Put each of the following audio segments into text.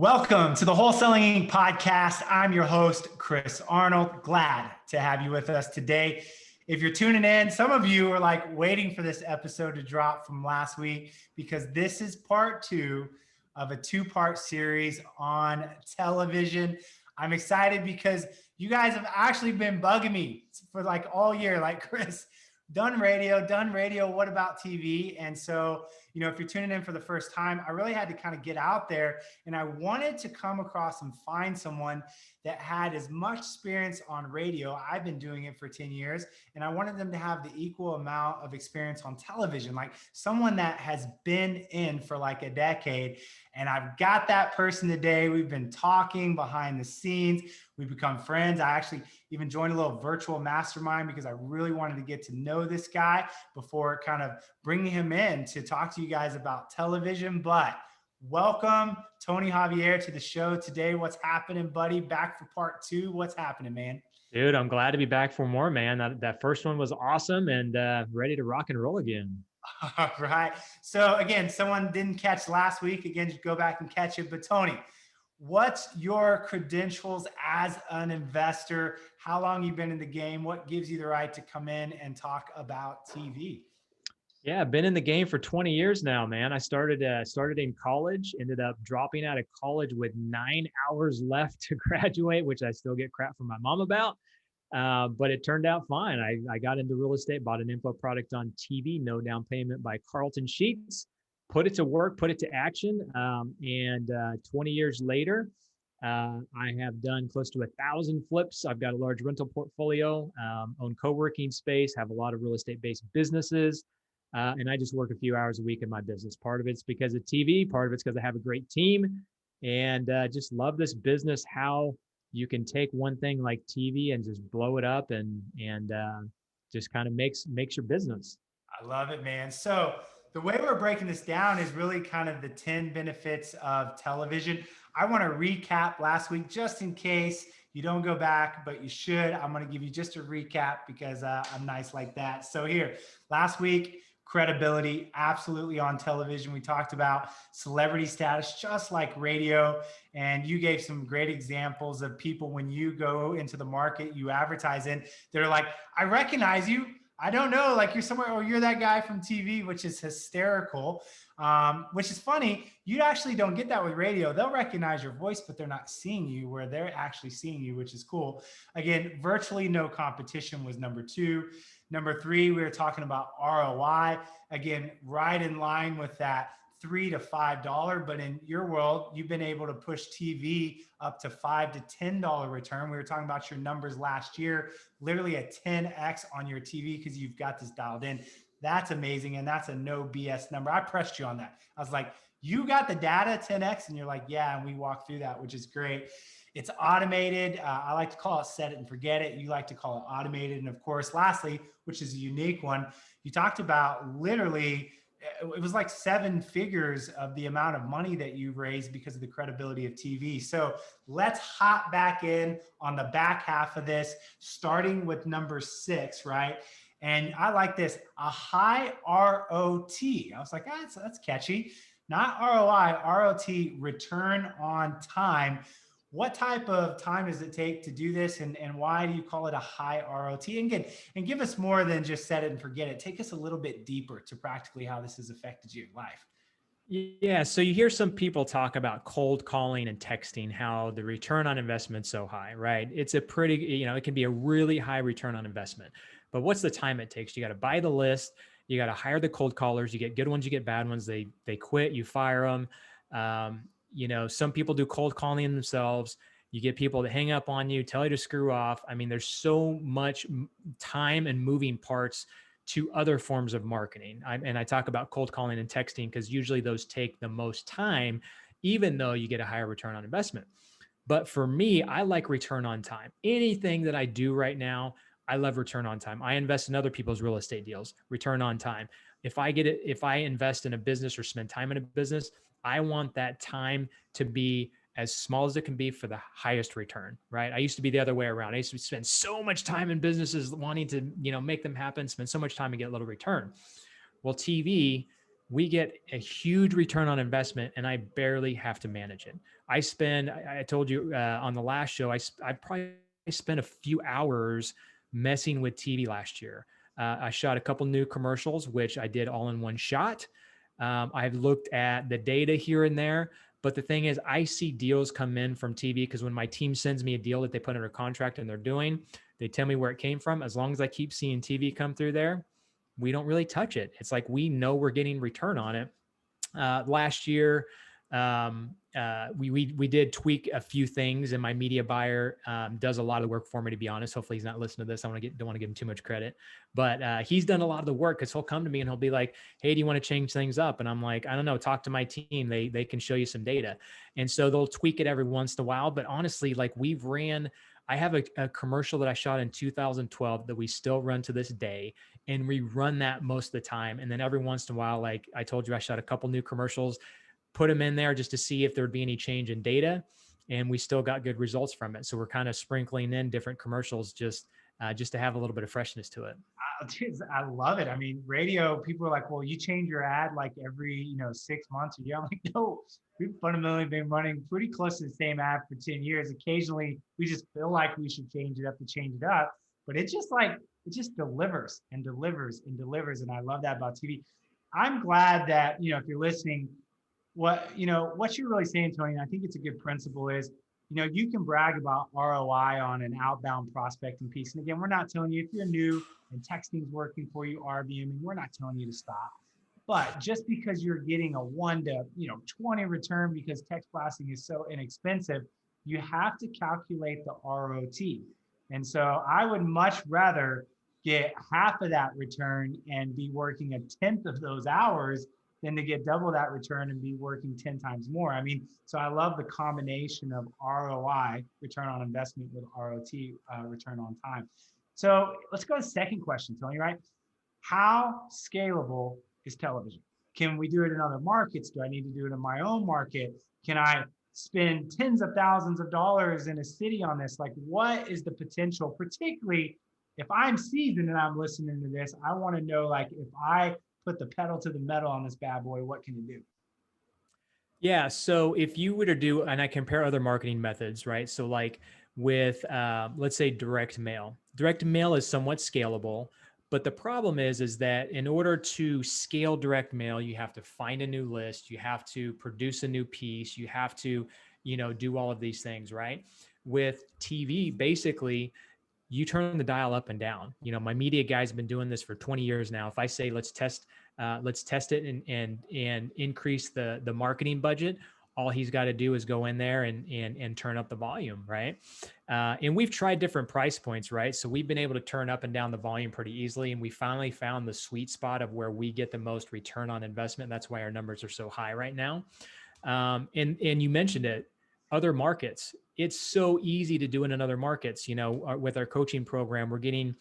Welcome to the Wholesaling Inc podcast. I'm your host, Chris Arnold. Glad to have you with us today. If you're tuning in, some of you are like waiting for this episode to drop from last week because this is part two of a two-part series on television. I'm excited because you guys have actually been bugging me for like all year, like Chris, done radio, what about TV? And so, if you're tuning in for the first time, I really had to kind of get out there and I wanted to come across and find someone that had as much experience on radio. I've been doing it for 10 years and I wanted them to have the equal amount of experience on television, like someone that has been in for like a decade. And I've got that person today. We've been talking behind the scenes. We've become friends. I actually even joined a little virtual mastermind because I really wanted to get to know this guy before kind of bringing him in to talk to you guys about television. But welcome, Tony Javier, to the show today. What's happening, buddy? Back for part two. What's happening, man? Dude, I'm glad to be back for more, man. That first one was awesome and ready to rock and roll again. All right. So again, someone didn't catch last week. Again, just go back and catch it. But Tony, what's your credentials as an investor? How long you been in the game? What gives you the right to come in and talk about TV? Yeah, I've been in the game for 20 years now, man. I started in college, ended up dropping out of college with 9 hours left to graduate, which I still get crap from my mom about. But it turned out fine. I got into real estate, bought an info product on TV, no down payment by Carlton Sheets, put it to work, put it to action. And 20 years later, I have done close to 1,000 flips. I've got a large rental portfolio, own co-working space, have a lot of real estate-based businesses. And I just work a few hours a week in my business. Part of it's because of TV, part of it's because I have a great team, and just love this business, how you can take one thing like TV and just blow it up and just kind of makes your business. I love it, man. So the way we're breaking this down is really kind of the 10 benefits of television. I want to recap last week just in case you don't go back, but you should. I'm going to give you just a recap because I'm nice like that. So here, last week, credibility, absolutely on television. We talked about celebrity status, just like radio. And you gave some great examples of people when you go into the market, you advertise in, they're like, I recognize you. I don't know, like you're somewhere, or you're that guy from TV, which is hysterical, which is funny. You actually don't get that with radio. They'll recognize your voice, but they're not seeing you where they're actually seeing you, which is cool. Again, virtually no competition was number two. Number three, we were talking about ROI. Again, right in line with that $3 to $5, but in your world, you've been able to push TV up to $5 to $10 return. We were talking about your numbers last year, literally a 10X on your TV because you've got this dialed in. That's amazing. And that's a no BS number. I pressed you on that. I was like, you got the data 10X? And you're like, yeah. And we walked through that, which is great. It's automated. I like to call it set it and forget it. You like to call it automated. And of course, lastly, which is a unique one, you talked about literally, it was like 7 figures of the amount of money that you've raised because of the credibility of TV. So let's hop back in on the back half of this, starting with number 6, right? And I like this, a high ROT. I was like, that's catchy. Not ROI, ROT, return on time. What type of time does it take to do this, and why do you call it a high ROT? And give us more than just set it and forget it. Take us a little bit deeper to practically how this has affected your life. Yeah, so you hear some people talk about cold calling and texting, how the return on investment's so high, right? It's a pretty, it can be a really high return on investment. But what's the time it takes? You got to buy the list, you got to hire the cold callers, you get good ones, you get bad ones, they quit, you fire them. Some people do cold calling themselves. You get people to hang up on you, tell you to screw off. I mean, there's so much time and moving parts to other forms of marketing. I talk about cold calling and texting because usually those take the most time, even though you get a higher return on investment. But for me, I like return on time. Anything that I do right now, I love return on time. I invest in other people's real estate deals, return on time. If I invest in a business or spend time in a business, I want that time to be as small as it can be for the highest return, right? I used to be the other way around. I used to spend so much time in businesses wanting to, make them happen, spend so much time and get little return. Well, TV, we get a huge return on investment and I barely have to manage it. I told you on the last show, I probably spent a few hours messing with TV last year. I shot a couple new commercials, which I did all in one shot. I've looked at the data here and there, but the thing is, I see deals come in from TV because when my team sends me a deal that they put under contract and they're doing, they tell me where it came from. As long as I keep seeing TV come through there, we don't really touch it. It's like we know we're getting return on it. Last year, we did tweak a few things, and my media buyer does a lot of the work for me. To be honest, hopefully he's not listening to this. Don't want to give him too much credit, but he's done a lot of the work because he'll come to me and he'll be like, "Hey, do you want to change things up?" And I'm like, "I don't know. Talk to my team. They can show you some data." And so they'll tweak it every once in a while. But honestly, like I have a commercial that I shot in 2012 that we still run to this day, and we run that most of the time. And then every once in a while, like I told you, I shot a couple new commercials, put them in there just to see if there'd be any change in data, and we still got good results from it. So we're kind of sprinkling in different commercials just to have a little bit of freshness to it. I love it. I mean, radio, people are like, well, you change your ad like every, 6 months or year. I'm like, no, we've fundamentally been running pretty close to the same ad for 10 years. Occasionally, we just feel like we should change it up to change it up. But it just delivers and delivers and delivers. And I love that about TV. I'm glad that, if you're listening, what you're really saying, Tony, and I think it's a good principle is, you can brag about ROI on an outbound prospecting piece. And again, we're not telling you if you're new and texting's working for you, RVMing, we're not telling you to stop. But just because you're getting a 1 to 20 return because text blasting is so inexpensive, you have to calculate the ROT. And so I would much rather get half of that return and be working a 10th of those hours than to get double that return and be working 10 times more. I mean, so I love the combination of ROI, return on investment, with ROT, return on time. So let's go to the second question, Tony, right? How scalable is television? Can we do it in other markets? Do I need to do it in my own market? Can I spend tens of thousands of dollars in a city on this? Like, what is the potential, particularly if I'm seasoned and I'm listening to this? I want to know, like, if I put the pedal to the metal on this bad boy, what can you do? Yeah. So if you were to do, and I compare other marketing methods, right? So like with, let's say direct mail is somewhat scalable, but the problem is that in order to scale direct mail, you have to find a new list, you have to produce a new piece, you have to, do all of these things, right? With TV, basically, you turn the dial up and down. My media guy's been doing this for 20 years now. If I say let's test it and increase the marketing budget, all he's got to do is go in there and turn up the volume, right? And we've tried different price points, right? So we've been able to turn up and down the volume pretty easily, and we finally found the sweet spot of where we get the most return on investment. That's why our numbers are so high right now. And you mentioned it, other markets. It's so easy to do in other markets. With our coaching program, we're getting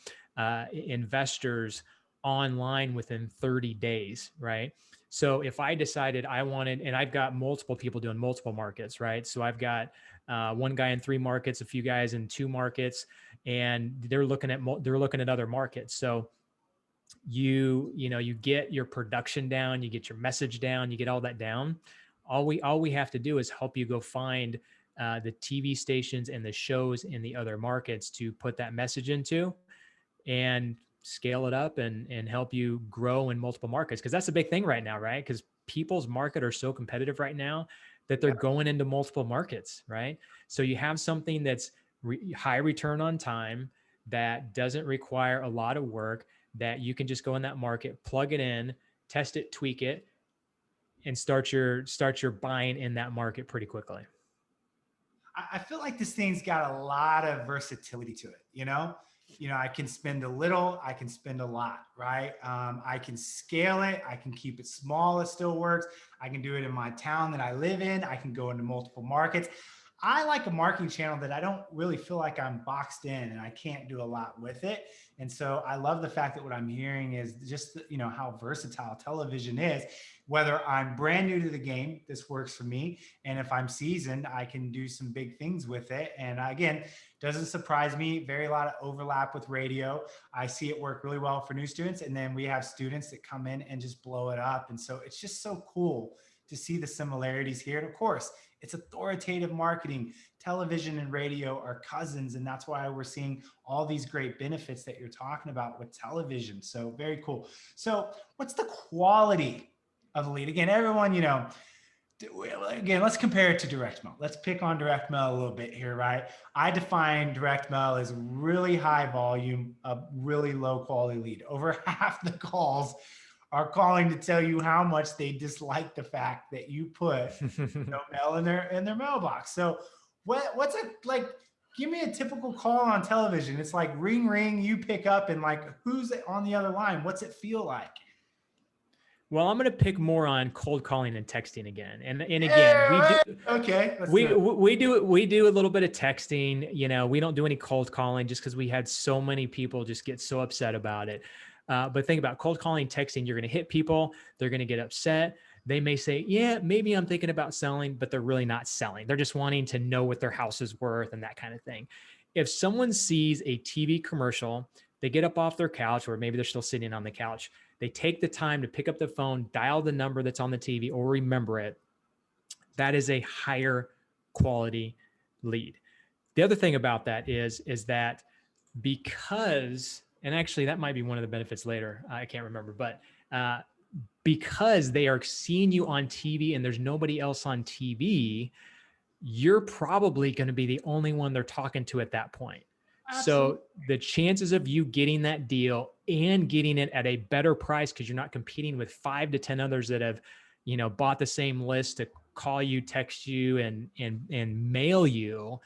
investors online within 30 days, right? So if I decided I wanted, and I've got multiple people doing multiple markets, right? So I've got one guy in 3 markets, a few guys in 2 markets, and they're looking at other markets. So you get your production down, you get your message down, you get all that down. All we have to do is help you go find the TV stations and the shows in the other markets to put that message into, and scale it up and help you grow in multiple markets. Because that's a big thing right now, right? Because people's market are so competitive right now that they're going into multiple markets, right? So you have something that's high return on time, that doesn't require a lot of work, that you can just go in that market, plug it in, test it, tweak it, and start your buying in that market pretty quickly. I feel like this thing's got a lot of versatility to it. I can spend a little, I can spend a lot, right? I can scale it. I can keep it small. It still works. I can do it in my town that I live in. I can go into multiple markets. I like a marketing channel that I don't really feel like I'm boxed in and I can't do a lot with it. And so I love the fact that what I'm hearing is just, how versatile television is. Whether I'm brand new to the game, this works for me. And if I'm seasoned, I can do some big things with it. And again, doesn't surprise me. Very a lot of overlap with radio. I see it work really well for new students. And then we have students that come in and just blow it up. And so it's just so cool to see the similarities here. And of course, it's authoritative marketing. Television and radio are cousins. And that's why we're seeing all these great benefits that you're talking about with television. So very cool. So what's the quality of the lead? Again, everyone, again, let's compare it to direct mail. Let's pick on direct mail a little bit here, right? I define direct mail as really high volume, a really low quality lead. Over half the calls are calling to tell you how much they dislike the fact that you put mail in their mailbox. So what's it like? Give me a typical call on television. It's like ring, ring, you pick up, and like, who's on the other line? What's it feel like? Well, I'm going to pick more on cold calling and texting again. And again, yeah, we do a little bit of texting. We don't do any cold calling just because we had so many people just get so upset about it. But think about cold calling, texting. You're going to hit people. They're going to get upset. They may say, yeah, maybe I'm thinking about selling, but they're really not selling. They're just wanting to know what their house is worth and that kind of thing. If someone sees a TV commercial, they get up off their couch, or maybe they're still sitting on the couch. They take the time to pick up the phone, dial the number that's on the TV, or remember it. That is a higher quality lead. The other thing about that is that because, and actually that might be one of the benefits later, I can't remember, but because they are seeing you on TV and there's nobody else on TV, you're probably going to be the only one they're talking to at that point. Absolutely. So the chances of you getting that deal and getting it at a better price, because you're not competing with 5 to 10 others that have, bought the same list to call you, text you, and mail you,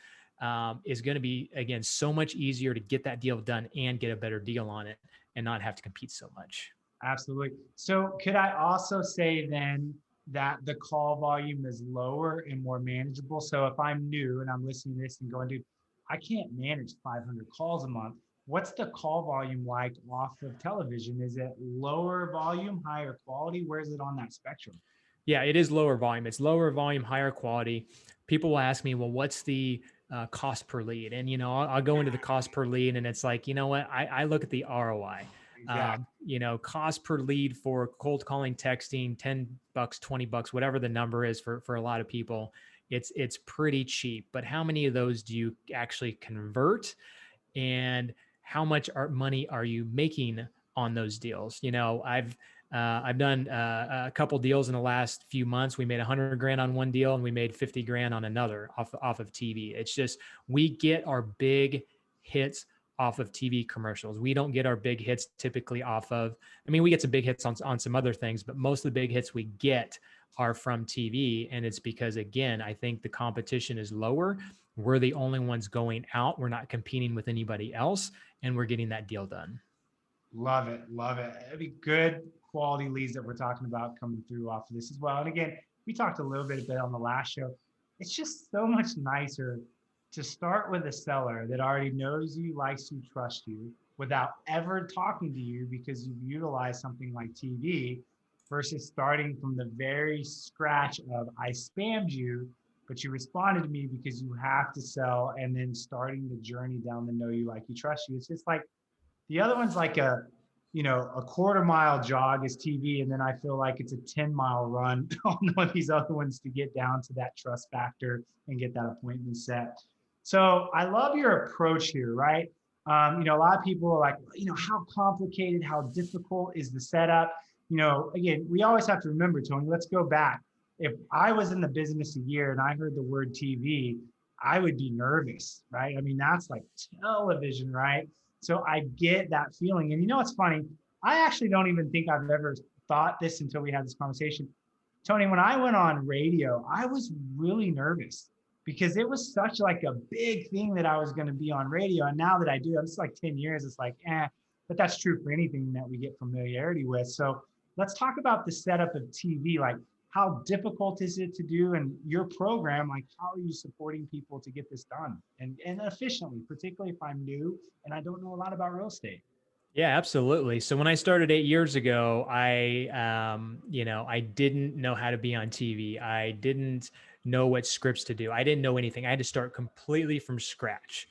is going to be, again, so much easier to get that deal done and get a better deal on it and not have to compete so much. Absolutely. So could I also say then that the call volume is lower and more manageable? So if I'm new and I'm listening to this and going, dude, I can't manage 500 calls a month. What's the call volume like off of television? Is it lower volume, higher quality? Where is it on that spectrum? Yeah, it is lower volume. It's lower volume, higher quality. People will ask me, well, what's the cost per lead? And, I'll go into the cost per lead, and it's like, what? I look at the ROI. Exactly. Cost per lead for cold calling, texting, $10, $20, whatever the number is for a lot of people, it's pretty cheap. But how many of those do you actually convert, and how much money are you making on those deals? I've done a couple deals in the last few months. We made 100 grand on one deal and we made 50 grand on another off of TV. It's just, we get our big hits off of TV commercials. We don't get our big hits typically off of, we get some big hits on some other things, but most of the big hits we get are from TV. And it's because, again, I think the competition is lower. We're the only ones going out. We're not competing with anybody else, and we're getting that deal done. Love it. Love it. It'd be good quality leads that we're talking about coming through off of this as well. And again, we talked a little bit on the last show. It's just so much nicer to start with a seller that already knows you, likes you, trusts you, without ever talking to you because you've utilized something like TV, versus starting from the very scratch of, I spammed you, but you responded to me because you have to sell, and then starting the journey down the know you, like you, trust you. It's just like, the other one's like a quarter-mile jog is TV, and then I feel like it's a 10-mile run on one of these other ones to get down to that trust factor and get that appointment set. So I love your approach here, right? A lot of people are like, how complicated, how difficult is the setup? Again, we always have to remember, Tony, let's go back. If I was in the business a year and I heard the word TV, I would be nervous, right? That's like television, right? So I get that feeling. And it's funny, I actually don't even think I've ever thought this until we had this conversation. Tony, when I went on radio, I was really nervous because it was such like a big thing that I was going to be on radio. And now that I do, it's like 10 years, it's like, but that's true for anything that we get familiarity with. So let's talk about the setup of TV. Like, how difficult is it to do? And your program, like, how are you supporting people to get this done and efficiently, particularly if I'm new and I don't know a lot about real estate? Yeah, absolutely. So when I started 8 years ago, I didn't know how to be on TV. I didn't know what scripts to do. I didn't know anything. I had to start completely from scratch.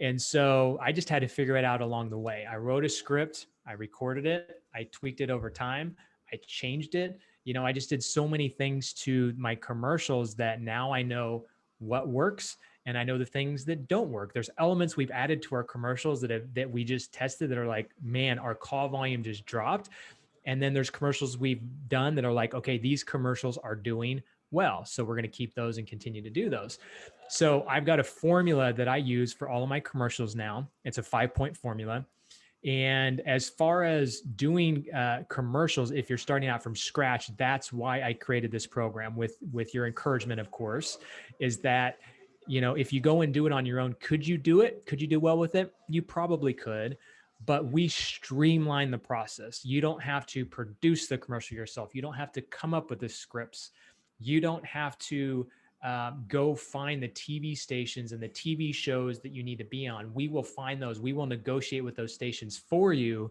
And so I just had to figure it out along the way. I wrote a script, I recorded it, I tweaked it over time, I changed it. I just did so many things to my commercials that now I know what works and I know the things that don't work. There's elements we've added to our commercials that we just tested that are like, man, our call volume just dropped. And then there's commercials we've done that are like, okay, these commercials are doing well, so we're going to keep those and continue to do those. So I've got a formula that I use for all of my commercials now. It's a 5-point formula. And as far as doing commercials, if you're starting out from scratch, that's why I created this program with your encouragement, of course, is that, if you go and do it on your own, could you do it? Could you do well with it? You probably could, but we streamline the process. You don't have to produce the commercial yourself. You don't have to come up with the scripts. You don't have to go find the TV stations and the TV shows that you need to be on. We will find those. We will negotiate with those stations for you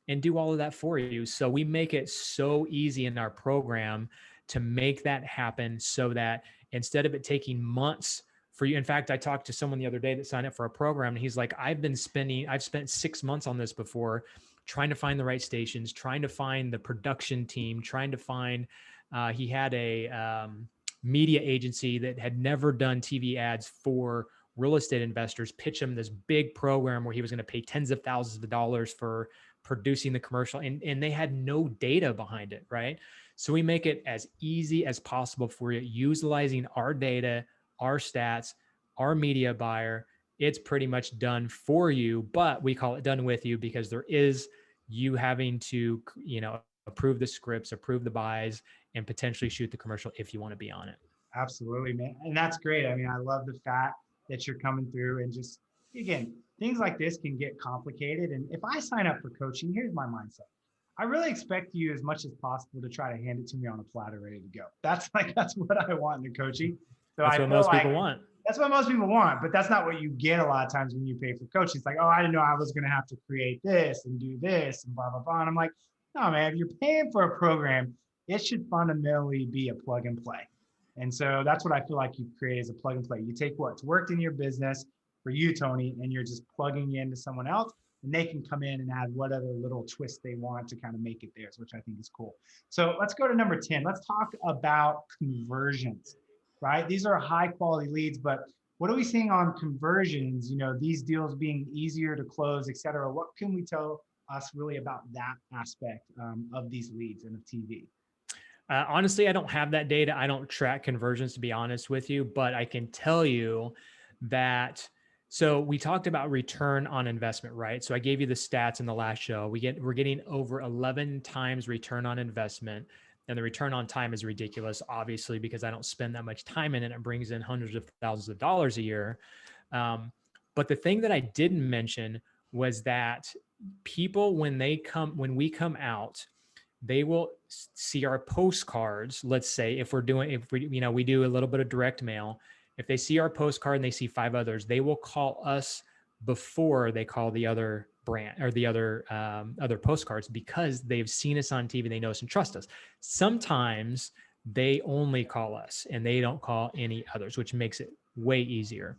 and do all of that for you. So we make it so easy in our program to make that happen so that instead of it taking months for you. In fact, I talked to someone the other day that signed up for a program and he's like, I've spent 6 months on this before trying to find the right stations, trying to find the production team, trying to find, he had a media agency that had never done TV ads for real estate investors pitch him this big program where he was going to pay tens of thousands of dollars for producing the commercial, and they had no data behind it, right? So we make it as easy as possible for you, utilizing our data, our stats, our media buyer. It's pretty much done for you, but we call it done with you because there is you having to, approve the scripts, approve the buys, and potentially shoot the commercial if you want to be on it. Absolutely, man. And that's great. I mean, I love the fact that you're coming through and just, again, things like this can get complicated. And if I sign up for coaching, here's my mindset. I really expect you as much as possible to try to hand it to me on a platter ready to go. That's what I want in the coaching. So That's I what feel most like people want. that's what most people want, but that's not what you get a lot of times when you pay for coaching. It's like, oh, I didn't know I was going to have to create this and do this and blah, blah, blah. And I'm like, no, man, if you're paying for a program, it should fundamentally be a plug and play. And so that's what I feel like you create as a plug and play. You take what's worked in your business for you, Tony, and you're just plugging it into someone else, and they can come in and add whatever little twist they want to kind of make it theirs, which I think is cool. So let's go to number 10. Let's talk about conversions, right? These are high quality leads, but what are we seeing on conversions? These deals being easier to close, et cetera. What can we tell us really about that aspect of these leads and of TV? Honestly, I don't have that data. I don't track conversions, to be honest with you, but I can tell you that. So we talked about return on investment, right? So I gave you the stats in the last show. We're getting over 11 times return on investment, and the return on time is ridiculous, obviously, because I don't spend that much time in it. It brings in hundreds of thousands of dollars a year. But the thing that I didn't mention was that people, when we come out, they will see our postcards. Let's say if we do a little bit of direct mail, if they see our postcard and they see 5 others, they will call us before they call the other brand or the other postcards, because they've seen us on TV, they know us and trust us. Sometimes they only call us and they don't call any others, which makes it way easier.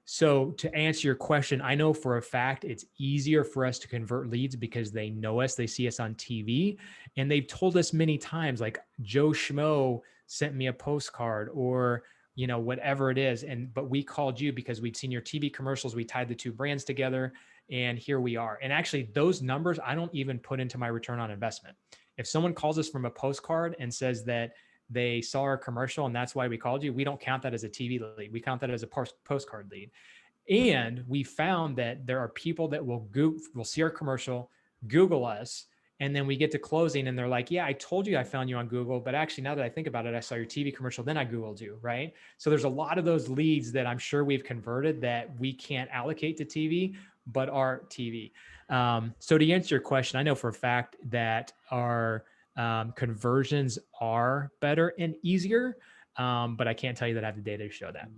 So to answer your question, I know for a fact it's easier for us to convert leads because they know us, they see us on TV, and they've told us many times, like, Joe Schmo sent me a postcard, or whatever it is. But we called you because we'd seen your TV commercials. We tied the 2 brands together, and here we are. And actually, those numbers I don't even put into my return on investment. If someone calls us from a postcard and says that they saw our commercial and that's why we called you, we don't count that as a TV lead. We count that as a postcard lead. And we found that there are people that will see our commercial, Google us, and then we get to closing and they're like, yeah, I told you I found you on Google, but actually now that I think about it, I saw your TV commercial, then I Googled you, right? So there's a lot of those leads that I'm sure we've converted that we can't allocate to TV, but are TV. So to answer your question, I know for a fact that our conversions are better and easier. But I can't tell you that I have the data to show that.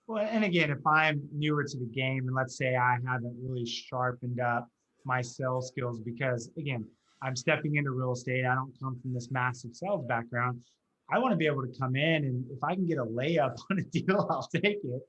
Well, and again, if I'm newer to the game and let's say I haven't really sharpened up my sales skills, because again, I'm stepping into real estate. I don't come from this massive sales background. I want to be able to come in, and if I can get a layup on a deal, I'll take it.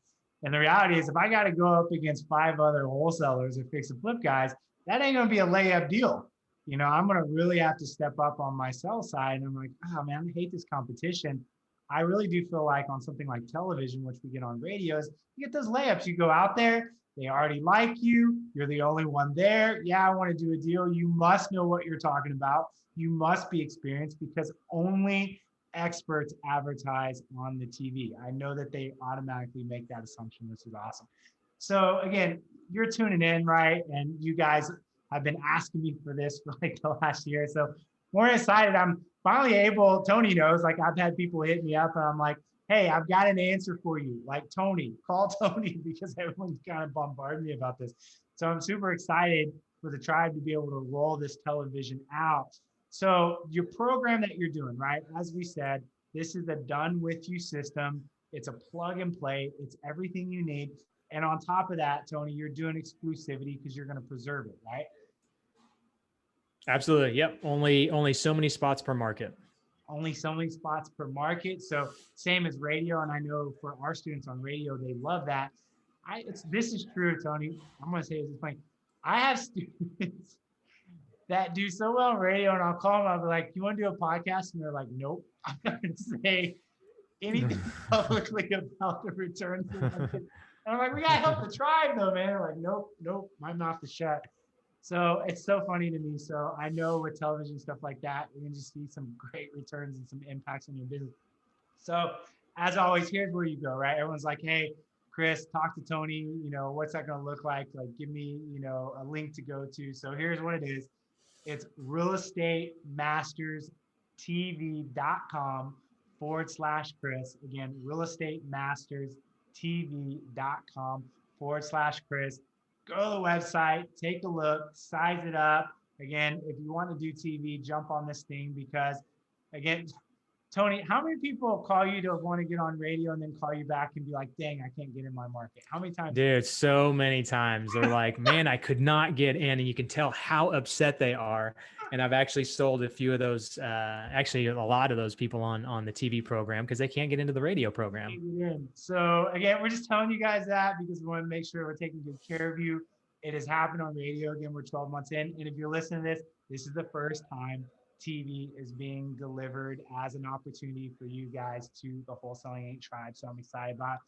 And the reality is if I got to go up against 5 other wholesalers or fix and flip guys, that ain't going to be a layup deal. I'm going to really have to step up on my sales side. And I'm like, oh man, I hate this competition. I really do feel like on something like television, which we get on radios, you get those layups. You go out there, they already like you. You're the only one there. Yeah, I want to do a deal. You must know what you're talking about. You must be experienced because only experts advertise on the TV. I know that they automatically make that assumption, which is awesome. So again, you're tuning in, right? And you guys have been asking me for this for like the last year. So more excited. I'm finally able, Tony knows, like I've had people hit me up and I'm like, hey, I've got an answer for you. Like Tony, call Tony because everyone's kind of bombarding me about this. So I'm super excited for the tribe to be able to roll this television out. So your program that you're doing, right? As we said, this is a done with you system. It's a plug and play. It's everything you need. And on top of that, Tony, you're doing exclusivity because you're going to preserve it, right? Absolutely. Yep. Only so many spots per market. Only so many spots per market. So same as radio. And I know for our students on radio, they love that. This is true, Tony. I'm going to say this point. I have students that do so well on radio, and I'll call them. I'll be like, "You want to do a podcast?" And they're like, "Nope, I'm not going to say anything publicly about the returns." And I'm like, "We got to help the tribe, though, man." They're like, "Nope, my mouth is shut." So it's so funny to me. So I know with television stuff like that, you're going to just see some great returns and some impacts on your business. So as always, here's where you go, right? Everyone's like, "Hey, Chris, talk to Tony. What's that going to look like? Like, give me, a link to go to." So here's what it is. It's realestatemasters.tv.com/Chris. Again, realestatemasters.tv.com/Chris. Go to the website, take a look, size it up. Again, if you want to do TV, jump on this thing because, again, Tony, how many people call you to want to get on radio and then call you back and be like, dang, I can't get in my market? How many times? Dude, so many times. They're like, man, I could not get in. And you can tell how upset they are. And I've actually sold a few of those, actually a lot of those people on the TV program because they can't get into the radio program. So again, we're just telling you guys that because we want to make sure we're taking good care of you. It has happened on radio. Again, we're 12 months in. And if you're listening to this, this is the first time TV is being delivered as an opportunity for you guys to the Wholesaling Inc tribe. So I'm excited about it.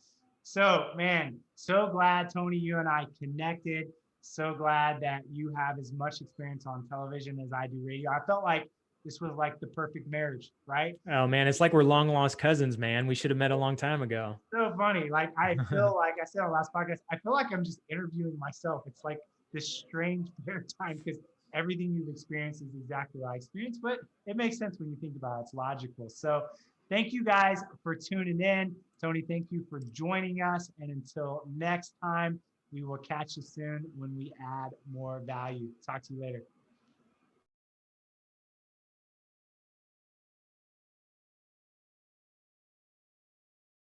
So man, so glad, Tony, you and I connected. So glad that you have as much experience on television as I do radio. I felt like this was like the perfect marriage, right? Oh man, it's like we're long lost cousins, man. We should have met a long time ago. So funny. Like I feel like I said on the last podcast, I feel like I'm just interviewing myself. It's like this strange paradigm because everything you've experienced is exactly what I experienced, but it makes sense when you think about it. It's logical. So thank you guys for tuning in. Tony, thank you for joining us. And until next time, we will catch you soon when we add more value. Talk to you later.